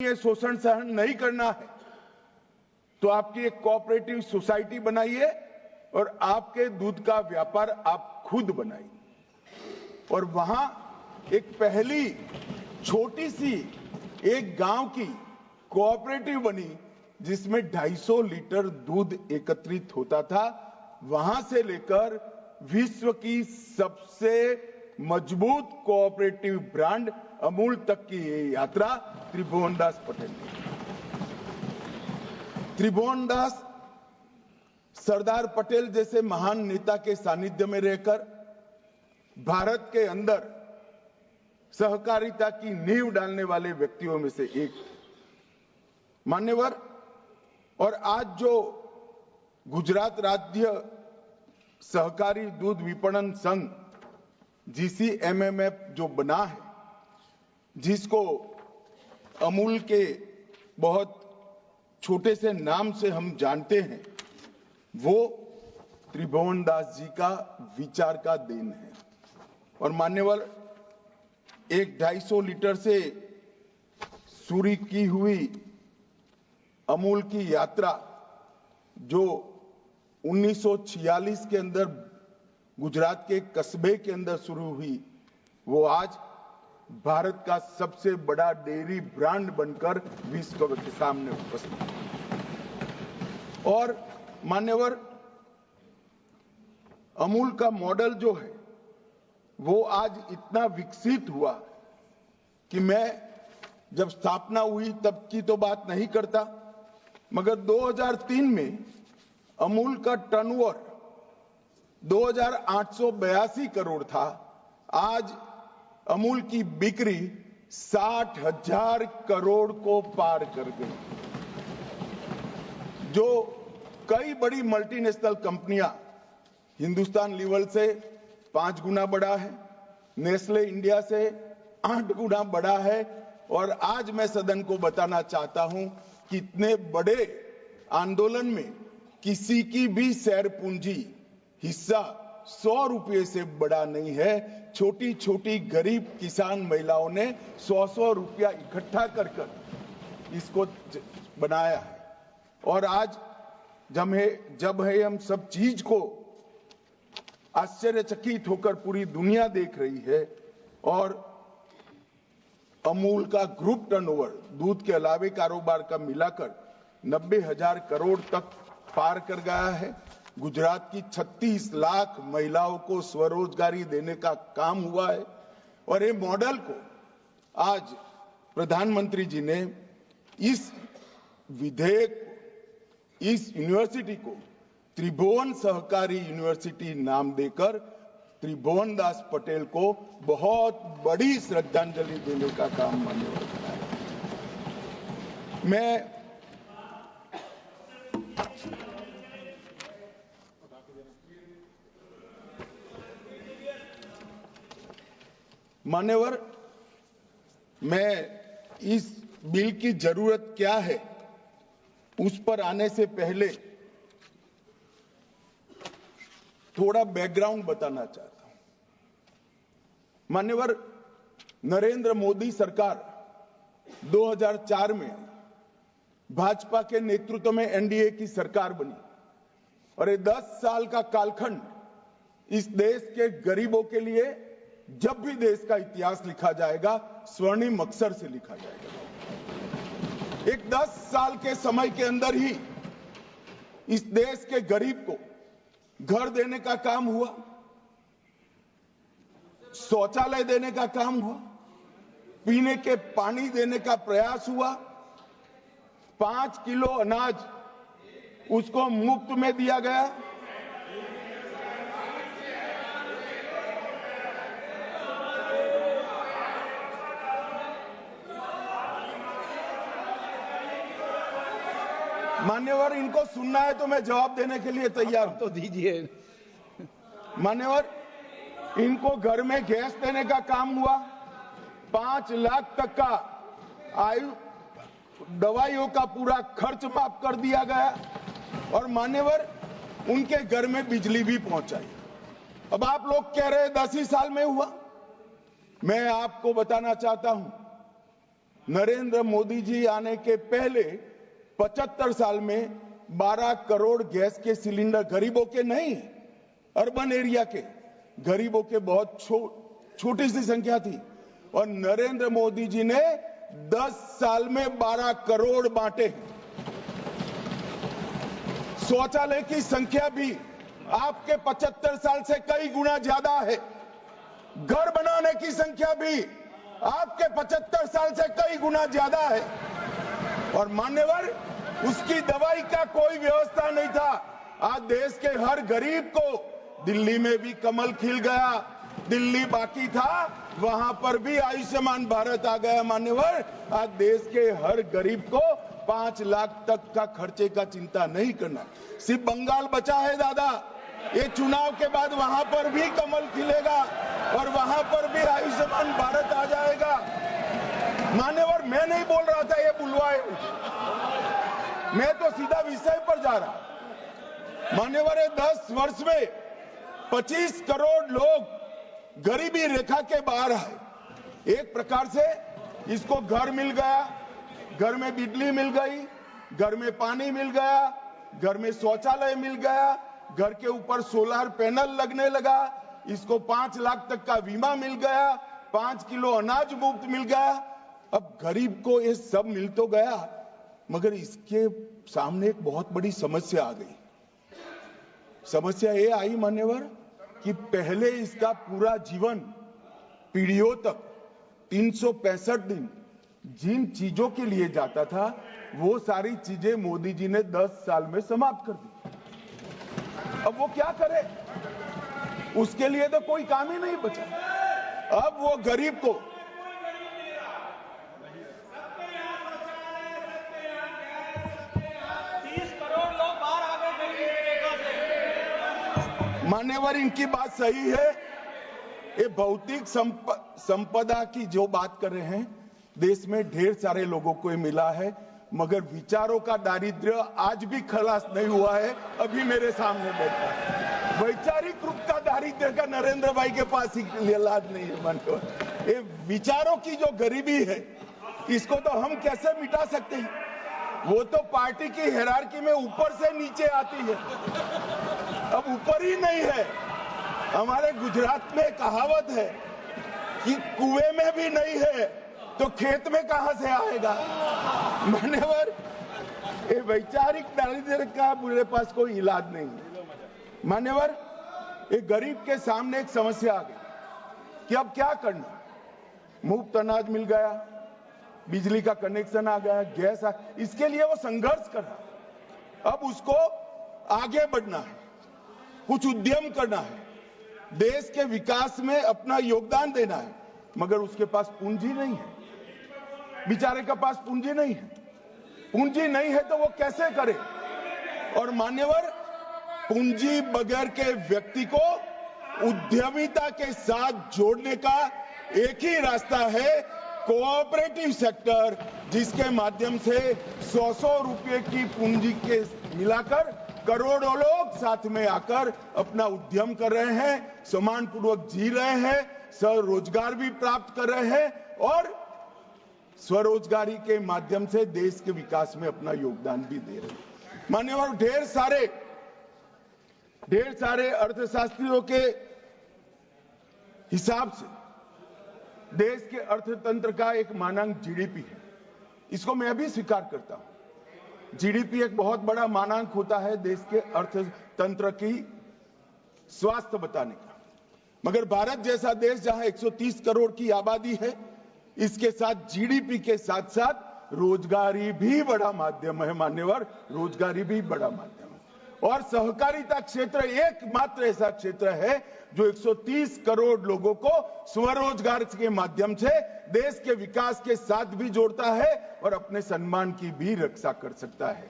ये शोषण सहन नहीं करना है तो आपकी एक कोऑपरेटिव सोसाइटी बनाइए और आपके दूध का व्यापार आप खुद बनाइए। और वहां एक पहली छोटी सी एक गांव की कोऑपरेटिव बनी जिसमें 250 लीटर दूध एकत्रित होता था। वहां से लेकर विश्व की सबसे मजबूत कोऑपरेटिव ब्रांड अमूल तक की ये यात्रा त्रिभुवनदास पटेल ने। त्रिभुवनदास सरदार पटेल जैसे महान नेता के सानिध्य में रहकर भारत के अंदर सहकारिता की नींव डालने वाले व्यक्तियों में से एक मान्यवर। और आज जो गुजरात राज्य सहकारी दूध विपणन संघ GCMMF जो बना है, जिसको अमूल के बहुत छोटे से नाम से हम जानते हैं, वो त्रिभुवनदास जी का विचार का देन है। और मान्यवर, एक 250 लीटर से शुरू की हुई अमूल की यात्रा जो 1946 के अंदर गुजरात के कस्बे के अंदर शुरू हुई, वो आज भारत का सबसे बड़ा डेयरी ब्रांड बनकर विश्व के सामने उपस्थित है। और मान्यवर, अमूल का मॉडल जो है वो आज इतना विकसित हुआ कि मैं जब स्थापना हुई तब की तो बात नहीं करता, मगर 2003 में अमूल का टर्नओवर 2882 करोड़ था। आज अमूल की बिक्री 60,000 करोड़ को पार कर गई, जो कई बड़ी मल्टीनेशनल कंपनियां हिंदुस्तान लीवर से 5 गुना बड़ा है, नेस्ले इंडिया से 8 गुना बड़ा है। और आज मैं सदन को बताना चाहता हूं कि इतने बड़े आंदोलन में किसी की भी शेयर पूंजी हिस्सा 100 रुपये से बड़ा नहीं है। छोटी छोटी गरीब किसान महिलाओं ने 100 रुपया इकट्ठा कर इसको बनाया है। और आज जब हम सब चीज को आश्चर्यचकित होकर पूरी दुनिया देख रही है और अमूल का ग्रुप टर्नओवर दूध के अलावे कारोबार का मिलाकर 90,000 करोड़ तक पार कर गया है। गुजरात की 36 लाख महिलाओं को स्वरोजगारी देने का काम हुआ है। और ये मॉडल को आज प्रधानमंत्री जी ने इस विधेयक, इस यूनिवर्सिटी को त्रिभुवन सहकारी यूनिवर्सिटी नाम देकर त्रिभुवनदास पटेल को बहुत बड़ी श्रद्धांजलि देने का काम मान्यवर कराया। मैं मान्यवर, मैं इस बिल की जरूरत क्या है उस पर आने से पहले थोड़ा बैकग्राउंड बताना चाहता हूं। मान्यवर, नरेंद्र मोदी सरकार 2004 में भाजपा के नेतृत्व में एनडीए की सरकार बनी और ये 10 साल का कालखंड इस देश के गरीबों के लिए जब भी देश का इतिहास लिखा जाएगा स्वर्णिम अक्षर से लिखा जाएगा। एक 10 साल के समय के अंदर ही इस देश के गरीब को घर देने का काम हुआ, शौचालय देने का काम हुआ, पीने के पानी देने का प्रयास हुआ, 5 किलो अनाज उसको मुफ्त में दिया गया। मान्यवर, इनको सुनना है तो मैं जवाब देने के लिए तैयार हूं, तो दीजिए। मान्यवर, इनको घर में गैस देने का काम हुआ, 5 लाख तक का आयु दवाइयों का पूरा खर्च माफ कर दिया गया और मान्यवर उनके घर में बिजली भी पहुंचाई। अब आप लोग कह रहे 10 ही साल में हुआ। मैं आपको बताना चाहता हूं नरेंद्र मोदी जी आने के पहले 75 साल में 12 करोड़ गैस के सिलेंडर, गरीबों के नहीं, अर्बन एरिया के गरीबों के बहुत छोटी सी संख्या थी, और नरेंद्र मोदी जी ने 10 साल में 12 करोड़ बांटे। शौचालय की संख्या भी आपके 75 साल से कई गुना ज्यादा है। घर बनाने की संख्या भी आपके 75 साल से कई गुना ज्यादा है। और मान्यवर, उसकी दवाई का कोई व्यवस्था नहीं था। आज देश के हर गरीब को, दिल्ली में भी कमल खिल गया, दिल्ली बाकी था, वहां पर भी आयुष्मान भारत आ गया। मान्यवर, आज देश के हर गरीब को 5 लाख तक का खर्चे का चिंता नहीं करना। सिर्फ बंगाल बचा है दादा, ये चुनाव के बाद वहां पर भी कमल खिलेगा और वहां पर भी आयुष्मान भारत आ जाएगा। मान्यवर, मैं नहीं बोल रहा था ये बुलवाए, मैं तो सीधा विषय पर जा रहा। मान्यवर, 10 वर्ष में 25 करोड़ लोग गरीबी रेखा के बाहर आए। एक प्रकार से इसको घर मिल गया, घर में बिजली मिल गई, घर में पानी मिल गया, घर में शौचालय मिल गया, घर के ऊपर सोलर पैनल लगने लगा, इसको 5 लाख तक का बीमा मिल गया, 5 किलो अनाज मुफ्त मिल गया। अब गरीब को ये सब मिल तो गया, मगर इसके सामने एक बहुत बड़ी समस्या आ गई। समस्या ये आई मान्यवर कि पहले इसका पूरा जीवन, पीढ़ियों तक 365 दिन जिन चीजों के लिए जाता था, वो सारी चीजें मोदी जी ने 10 साल में समाप्त कर दी। अब वो क्या करे, उसके लिए तो कोई काम ही नहीं बचा। अब वो गरीब को मान्यवर, इनकी बात सही है। ये भौतिक संपदा की जो बात कर रहे हैं, देश में ढेर सारे लोगों को मिला है, मगर विचारों का दारिद्र्य आज भी खलास नहीं हुआ है। अभी मेरे सामने बैठा है, वैचारिक रूप का दारिद्र्य का नरेंद्र भाई के पास ही इलाज नहीं है। मान्यवर, ये विचारों की जो गरीबी है, इसको तो हम कैसे मिटा सकते हैं? वो तो पार्टी की हायरार्की में ऊपर से नीचे आती है, अब ऊपर ही नहीं है। हमारे गुजरात में कहावत है कि कुएं में भी नहीं है तो खेत में कहां से आएगा। मान्यवर, ये वैचारिक दारिद्र्य का मेरे पास कोई इलाज नहीं है। मान्यवर, एक गरीब के सामने एक समस्या आ गई कि अब क्या करना। मुफ्त अनाज मिल गया, बिजली का कनेक्शन आ गया, गैस आ, इसके लिए वो संघर्ष कर रहा। अब उसको आगे बढ़ना है, कुछ उद्यम करना है, देश के विकास में अपना योगदान देना है, मगर उसके पास पूंजी नहीं है। बेचारे के पास पूंजी नहीं है। पूंजी नहीं है तो वो कैसे करे? और मान्यवर, पूंजी बगैर के व्यक्ति को उद्यमिता के साथ जोड़ने का एक ही रास्ता है, कोऑपरेटिव सेक्टर, जिसके माध्यम से 100-100 रुपए की पूंजी के मिलाकर करोड़ों लोग साथ में आकर अपना उद्यम कर रहे हैं, सम्मानपूर्वक जी रहे हैं, स्वरोजगार भी प्राप्त कर रहे हैं और स्वरोजगारी के माध्यम से देश के विकास में अपना योगदान भी दे रहे हैं। मान्यवर, ढेर सारे अर्थशास्त्रियों के हिसाब से देश के अर्थतंत्र का एक मानांक जीडीपी है। इसको मैं भी स्वीकार करता हूं। जीडीपी एक बहुत बड़ा मानांक होता है देश के अर्थतंत्र की स्वास्थ्य बताने का, मगर भारत जैसा देश जहां 130 करोड़ की आबादी है, इसके साथ जीडीपी के साथ साथ रोजगारी भी बड़ा माध्यम है। मान्यवर, रोजगारी भी बड़ा माध्यम है और सहकारिता क्षेत्र एकमात्र ऐसा क्षेत्र है जो 130 करोड़ लोगों को स्वरोजगार के माध्यम से देश के विकास के साथ भी जोड़ता है और अपने सम्मान की भी रक्षा कर सकता है।